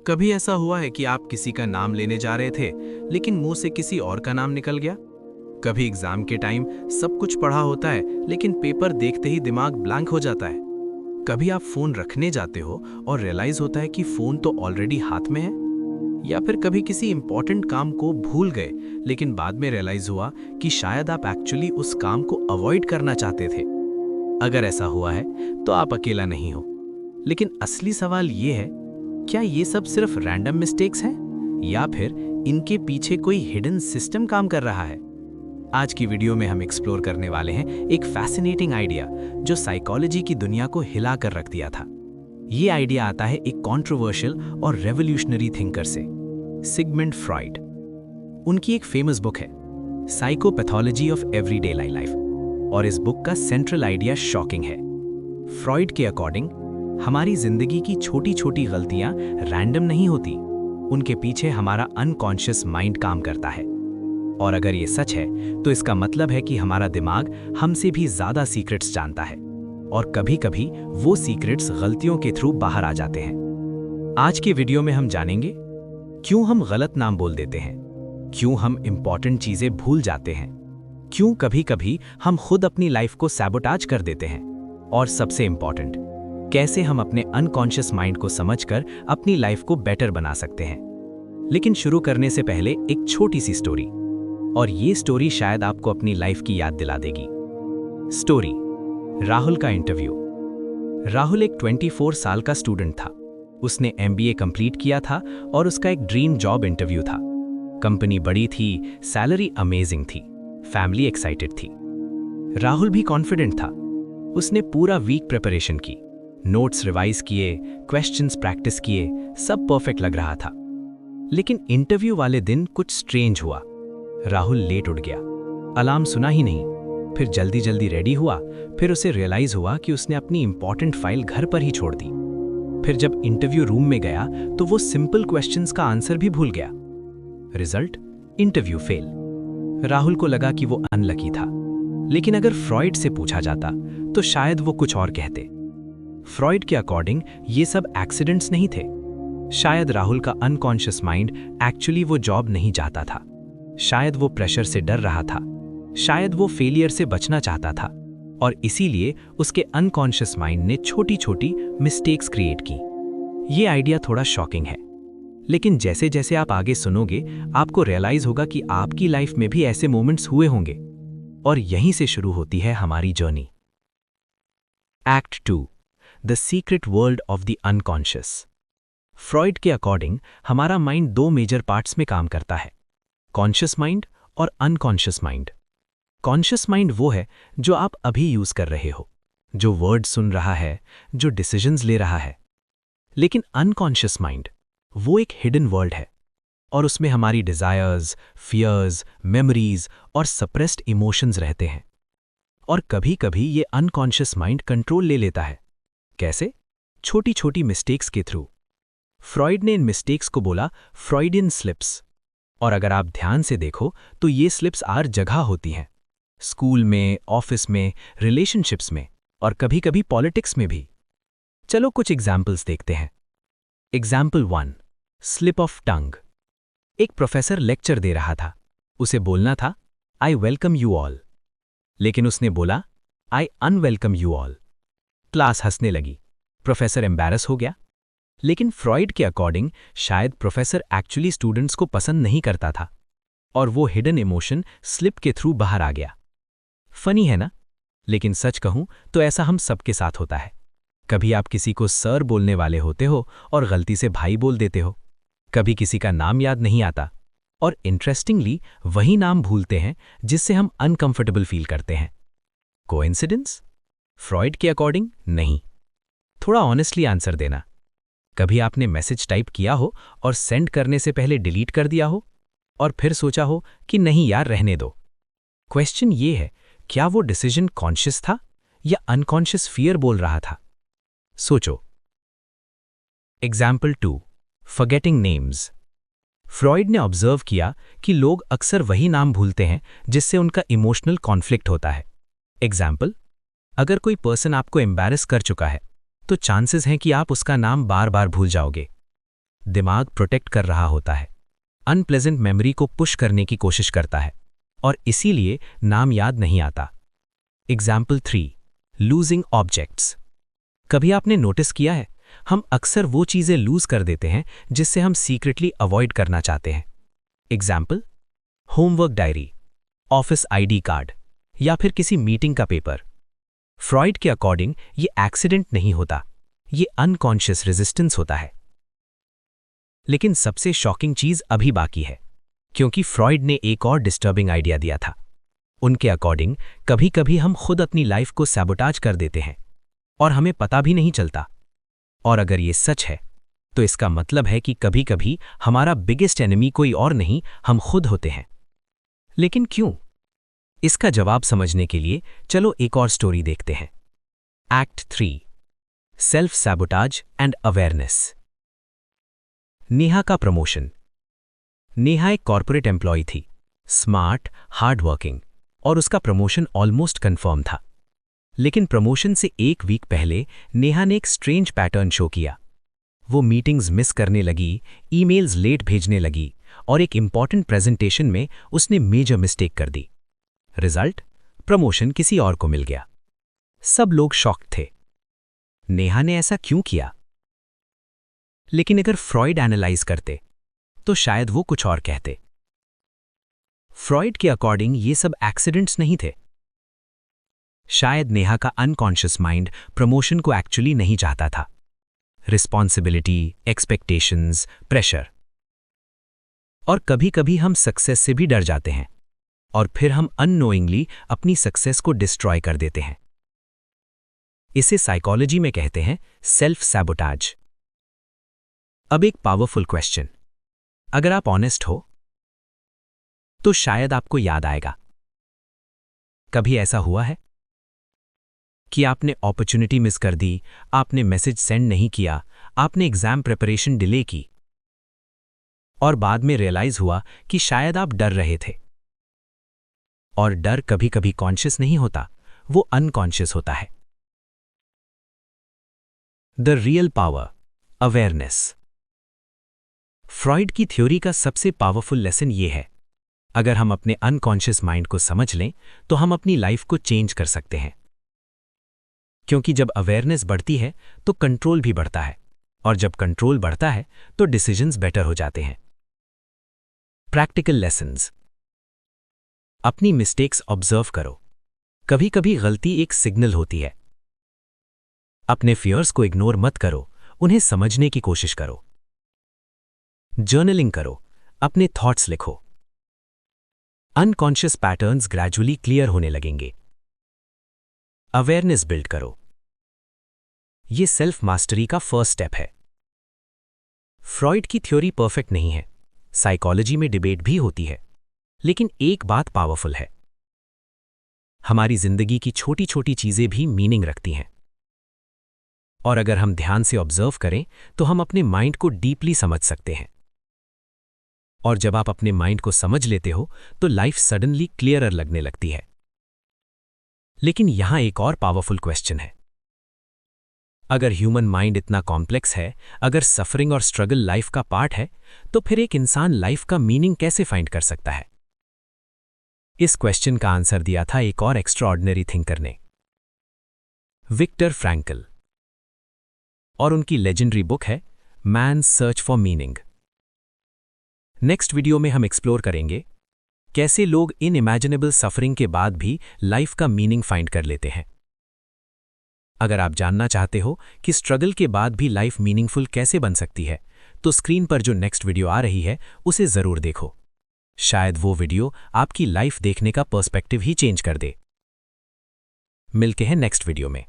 कभी ऐसा हुआ है कि आप किसी का नाम लेने जा रहे थे लेकिन मुंह से किसी और का नाम निकल गया। कभी एग्जाम के टाइम सब कुछ पढ़ा होता है लेकिन पेपर देखते ही दिमाग ब्लैंक हो जाता है। कभी आप फोन रखने जाते हो और रियलाइज होता है कि फोन तो ऑलरेडी हाथ में है। या फिर कभी किसी इंपॉर्टेंट काम को भूल गए लेकिन बाद में रियलाइज हुआ कि शायद आप एक्चुअली उस काम को अवॉइड करना चाहते थे। अगर ऐसा हुआ है तो आप अकेला नहीं हो। लेकिन असली सवाल ये है, क्या ये सब सिर्फ रैंडम मिस्टेक्स हैं या फिर इनके पीछे कोई हिडन सिस्टम काम कर रहा है? आज की वीडियो में हम एक्सप्लोर करने वाले हैं एक फैसिनेटिंग आइडिया जो साइकोलॉजी की दुनिया को हिला कर रख दिया था। ये आइडिया आता है एक कंट्रोवर्शियल और रेवोल्यूशनरी थिंकर से, सिगमंड फ्रॉइड। उनकी एक फेमस बुक है साइकोपैथोलॉजी ऑफ एवरीडे लाइफ, और इस बुक का सेंट्रल आइडिया शॉकिंग है। फ्रॉइड के अकॉर्डिंग हमारी जिंदगी की छोटी छोटी गलतियां रैंडम नहीं होती, उनके पीछे हमारा अनकॉन्शियस माइंड काम करता है। और अगर ये सच है तो इसका मतलब है कि हमारा दिमाग हमसे भी ज्यादा सीक्रेट्स जानता है, और कभी कभी वो सीक्रेट्स गलतियों के थ्रू बाहर आ जाते हैं। आज के वीडियो में हम जानेंगे क्यों हम गलत नाम बोल देते हैं, क्यों हम इंपॉर्टेंट चीजें भूल जाते हैं, क्यों कभी कभी हम खुद अपनी लाइफ को सैबोटाज कर देते हैं, और सबसे इंपॉर्टेंट, कैसे हम अपने अनकॉन्शियस माइंड को समझकर अपनी लाइफ को बेटर बना सकते हैं। लेकिन शुरू करने से पहले एक छोटी सी स्टोरी, और ये स्टोरी शायद आपको अपनी लाइफ की याद दिला देगी। स्टोरी, राहुल का इंटरव्यू। राहुल एक 24 साल का स्टूडेंट था। उसने MBA कंप्लीट किया था और उसका एक ड्रीम जॉब इंटरव्यू था। कंपनी बड़ी थी, सैलरी अमेजिंग थी, फैमिली एक्साइटेड थी। राहुल भी कॉन्फिडेंट था। उसने पूरा वीक प्रिपरेशन की, नोट्स रिवाइज किए, क्वेश्चंस प्रैक्टिस किए, सब परफेक्ट लग रहा था। लेकिन इंटरव्यू वाले दिन कुछ स्ट्रेंज हुआ। राहुल लेट उठ गया, अलार्म सुना ही नहीं। फिर जल्दी जल्दी रेडी हुआ, फिर उसे रियलाइज हुआ कि उसने अपनी इंपॉर्टेंट फाइल घर पर ही छोड़ दी। फिर जब इंटरव्यू रूम में गया तो वो सिंपल क्वेश्चंस का आंसर भी भूल गया। Result, interview fail. राहुल को लगा कि वो अनलकी था, लेकिन अगर फ्रॉइड से पूछा जाता तो शायद वो कुछ और कहते। फ्रॉइड के अकॉर्डिंग ये सब एक्सीडेंट्स नहीं थे। शायद राहुल का अनकॉन्शियस माइंड एक्चुअली वो जॉब नहीं चाहता था। शायद वो प्रेशर से डर रहा था। शायद वो फेलियर से बचना चाहता था, और इसीलिए उसके अनकॉन्शियस माइंड ने छोटी छोटी मिस्टेक्स क्रिएट की। ये आइडिया थोड़ा शॉकिंग है, लेकिन जैसे जैसे आप आगे सुनोगे आपको रियलाइज होगा कि आपकी लाइफ में भी ऐसे मोमेंट्स हुए होंगे। और यहीं से शुरू होती है हमारी journey. Act 2, the secret world of the unconscious. Freud के अकॉर्डिंग हमारा माइंड दो मेजर पार्ट्स में काम करता है, कॉन्शियस माइंड और अनकॉन्शियस माइंड। कॉन्शियस माइंड वो है जो आप अभी यूज कर रहे हो, जो वर्ड सुन रहा है, जो डिसीजंस ले रहा है। लेकिन अनकॉन्शियस माइंड वो एक हिडन वर्ल्ड है, और उसमें हमारी डिजायर्स, फियर्स, मेमोरीज और सप्रेस्ड इमोशंस रहते हैं। और कभी कभी ये अनकॉन्शियस माइंड कंट्रोल ले लेता है। कैसे? छोटी छोटी मिस्टेक्स के थ्रू। फ्रॉइड ने इन मिस्टेक्स को बोला फ्रॉइडियन स्लिप्स। और अगर आप ध्यान से देखो तो ये स्लिप्स हर जगह होती हैं, स्कूल में, ऑफिस में, रिलेशनशिप्स में, और कभी कभी पॉलिटिक्स में भी। चलो कुछ एग्जाम्पल्स देखते हैं। Example 1, slip of tongue. एक प्रोफेसर लेक्चर दे रहा था। उसे बोलना था आई वेलकम यू ऑल, लेकिन उसने बोला आई अनवेलकम यू ऑल। क्लास हंसने लगी, प्रोफेसर एम्बैरस हो गया। लेकिन फ्रॉइड के अकॉर्डिंग शायद प्रोफेसर एक्चुअली स्टूडेंट्स को पसंद नहीं करता था, और वो हिडन इमोशन स्लिप के थ्रू बाहर आ गया। फनी है ना? लेकिन सच कहूं तो ऐसा हम सबके साथ होता है। कभी आप किसी को सर बोलने वाले होते हो और गलती से भाई बोल देते हो। कभी किसी का नाम याद नहीं आता, और इंटरेस्टिंगली वही नाम भूलते हैं जिससे हम अनकंफर्टेबल फील करते हैं। कोइंसिडेंस? फ्रॉइड के अकॉर्डिंग नहीं। थोड़ा ऑनेस्टली आंसर देना। कभी आपने मैसेज टाइप किया हो और सेंड करने से पहले डिलीट कर दिया हो, और फिर सोचा हो कि नहीं यार रहने दो। क्वेश्चन ये है, क्या वो डिसीजन कॉन्शियस था या अनकॉन्शियस फियर बोल रहा था? सोचो। Example 2, forgetting names. फ्रॉइड ने ऑब्जर्व किया कि लोग अक्सर वही नाम भूलते हैं जिससे उनका इमोशनल कॉन्फ्लिक्ट होता है। एग्जाम्पल, अगर कोई पर्सन आपको एम्बैरस कर चुका है तो चांसेस हैं कि आप उसका नाम बार बार भूल जाओगे। दिमाग प्रोटेक्ट कर रहा होता है, अनप्लेजेंट मेमोरी को पुश करने की कोशिश करता है और इसीलिए नाम याद नहीं आता। Example 3, losing objects. कभी आपने नोटिस किया है, हम अक्सर वो चीजें लूज कर देते हैं जिससे हम सीक्रेटली अवॉइड करना चाहते हैं। Example, homework diary, office ID card या फिर किसी मीटिंग का पेपर। फ्रॉइड के अकॉर्डिंग ये एक्सीडेंट नहीं होता, ये अनकॉन्शियस रेजिस्टेंस होता है। लेकिन सबसे शॉकिंग चीज अभी बाकी है, क्योंकि फ्रॉइड ने एक और डिस्टर्बिंग आइडिया दिया था। उनके अकॉर्डिंग कभी कभी हम खुद अपनी लाइफ को सैबोटाज कर देते हैं और हमें पता भी नहीं चलता। और अगर ये सच है तो इसका मतलब है कि कभी कभी हमारा बिगेस्ट एनिमी कोई और नहीं, हम खुद होते हैं। लेकिन क्यों? इसका जवाब समझने के लिए चलो एक और स्टोरी देखते हैं। Act 3, self sabotage and awareness. Neha का प्रमोशन। नेहा एक कॉर्पोरेट एम्प्लॉय थी, स्मार्ट, हार्ड वर्किंग, और उसका प्रमोशन ऑलमोस्ट कंफर्म था। लेकिन प्रमोशन से एक वीक पहले नेहा ने एक स्ट्रेंज पैटर्न शो किया। वो मीटिंग्स मिस करने लगी, ईमेल्स लेट भेजने लगी और एक इंपॉर्टेंट प्रेजेंटेशन में उसने मेजर मिस्टेक कर दी। रिजल्ट, प्रमोशन किसी और को मिल गया। सब लोग शॉक्ड थे। नेहा ने ऐसा क्यों किया? लेकिन अगर फ्रॉइड एनालाइज करते तो शायद वो कुछ और कहते। फ्रॉइड के अकॉर्डिंग ये सब एक्सीडेंट्स नहीं थे। शायद नेहा का अनकॉन्शियस माइंड प्रमोशन को एक्चुअली नहीं चाहता था। Responsibility, expectations, pressure. और कभी कभी हम सक्सेस से भी डर जाते हैं और फिर हम अननोइंगली अपनी सक्सेस को डिस्ट्रॉय कर देते हैं। इसे साइकोलॉजी में कहते हैं सेल्फ सैबोटाज। अब एक पावरफुल क्वेश्चन, अगर आप ऑनेस्ट हो तो शायद आपको याद आएगा। कभी ऐसा हुआ है कि आपने अपॉर्चुनिटी मिस कर दी, आपने मैसेज सेंड नहीं किया, आपने एग्जाम प्रिपरेशन डिले की और बाद में रियलाइज हुआ कि शायद आप डर रहे थे। और डर कभी कभी कॉन्शियस नहीं होता, वो अनकॉन्शियस होता है। The real power, awareness. Freud की थ्योरी का सबसे पावरफुल लेसन ये है, अगर हम अपने अनकॉन्शियस माइंड को समझ लें तो हम अपनी लाइफ को चेंज कर सकते हैं। क्योंकि जब अवेयरनेस बढ़ती है तो कंट्रोल भी बढ़ता है, और जब कंट्रोल बढ़ता है तो डिसीजंस बेटर हो जाते हैं। Practical lessons. अपनी मिस्टेक्स ऑब्जर्व करो। कभी कभी गलती एक सिग्नल होती है। अपने फियर्स को इग्नोर मत करो, उन्हें समझने की कोशिश करो। जर्नलिंग करो, अपने थॉट्स लिखो। अनकॉन्शियस पैटर्न्स ग्रेजुअली क्लियर होने लगेंगे। अवेयरनेस बिल्ड करो। यह सेल्फ मास्टरी का फर्स्ट स्टेप है। फ्रॉइड की थ्योरी परफेक्ट नहीं है, साइकोलॉजी में डिबेट भी होती है, लेकिन एक बात पावरफुल है, हमारी जिंदगी की छोटी छोटी चीजें भी मीनिंग रखती हैं। और अगर हम ध्यान से ऑब्जर्व करें तो हम अपने माइंड को डीपली समझ सकते हैं। और जब आप अपने माइंड को समझ लेते हो तो लाइफ सडनली क्लियरर लगने लगती है। लेकिन यहां एक और पावरफुल क्वेश्चन है, अगर ह्यूमन माइंड इतना कॉम्प्लेक्स है, अगर सफरिंग और स्ट्रगल लाइफ का पार्ट है, तो फिर एक इंसान लाइफ का मीनिंग कैसे फाइंड कर सकता है? इस क्वेश्चन का आंसर दिया था एक और एक्स्ट्राऑर्डिनरी थिंकर ने, विक्टर फ्रैंकल, और उनकी लेजेंडरी बुक है man's search for meaning. Next video में हम एक्सप्लोर करेंगे कैसे लोग इनइमेजिनेबल सफरिंग के बाद भी लाइफ का मीनिंग फाइंड कर लेते हैं। अगर आप जानना चाहते हो कि स्ट्रगल के बाद भी लाइफ मीनिंगफुल कैसे बन सकती है, तो स्क्रीन पर जो नेक्स्ट वीडियो आ रही है उसे जरूर देखो। शायद वो वीडियो आपकी लाइफ देखने का पर्सपेक्टिव ही चेंज कर दे। मिलते हैं नेक्स्ट वीडियो में।